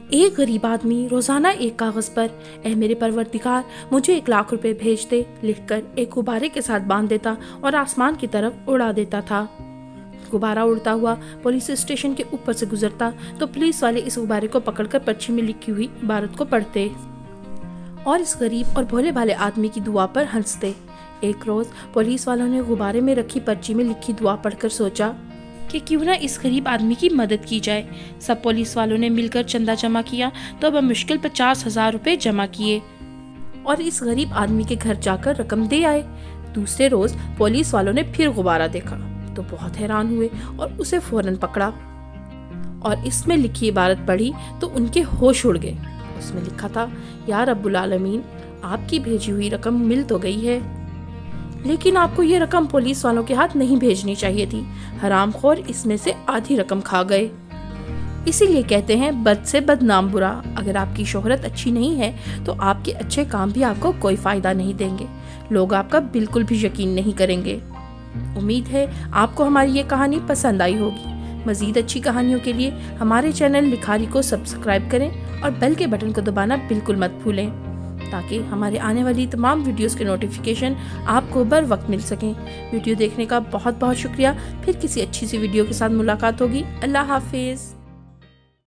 ایک غریب آدمی روزانہ ایک کاغذ پر اے میرے پروردگار مجھے 1,00,000 روپے بھیج دے لکھ کر ایک غبارے کے ساتھ باندھ دیتا اور آسمان کی طرف اڑا دیتا تھا۔ غبارہ اڑتا ہوا پولیس اسٹیشن کے اوپر سے گزرتا تو پولیس والے اس غبارے کو پکڑ کر پرچی میں لکھی ہوئی عبارت کو پڑھتے اور اس غریب اور بھولے بھالے آدمی کی دعا پر ہنستے۔ ایک روز پولیس والوں نے غبارے میں رکھی پرچی میں لکھی دعا پڑھ کر سوچا کہ کیوں نہ اس غریب آدمی کی مدد کی جائے۔ سب پولیس والوں نے مل کر چندہ جمع کیا تو بمشکل 50,000 روپے جمع کیے اور اس غریب آدمی کے گھر جا کر رقم دے آئے۔ دوسرے روز پولیس والوں نے پھر غبارہ دیکھا تو بہت حیران ہوئے اور اسے فوراً پکڑا اور اس میں لکھی عبارت پڑھی تو ان کے ہوش اڑ گئے۔ اس میں لکھا تھا، یا رب العالمین، آپ کی بھیجی ہوئی رقم مل تو گئی ہے، لیکن آپ کو یہ رقم پولیس والوں کے ہاتھ نہیں بھیجنی چاہیے تھی۔ حرام خور اس میں سے آدھی رقم کھا گئے۔ اسی لیے کہتے ہیں بد سے بدنام برا۔ اگر آپ کی شہرت اچھی نہیں ہے تو آپ کے اچھے کام بھی آپ کو کوئی فائدہ نہیں دیں گے، لوگ آپ کا بالکل بھی یقین نہیں کریں گے۔ امید ہے آپ کو ہماری یہ کہانی پسند آئی ہوگی۔ مزید اچھی کہانیوں کے لیے ہمارے چینل لکھاری کو سبسکرائب کریں اور بیل کے بٹن کو دبانا بالکل مت بھولیں تاکہ ہمارے آنے والی تمام ویڈیوز کے نوٹیفیکیشن آپ کو بر وقت مل سکیں۔ ویڈیو دیکھنے کا بہت بہت شکریہ۔ پھر کسی اچھی سی ویڈیو کے ساتھ ملاقات ہوگی۔ اللہ حافظ۔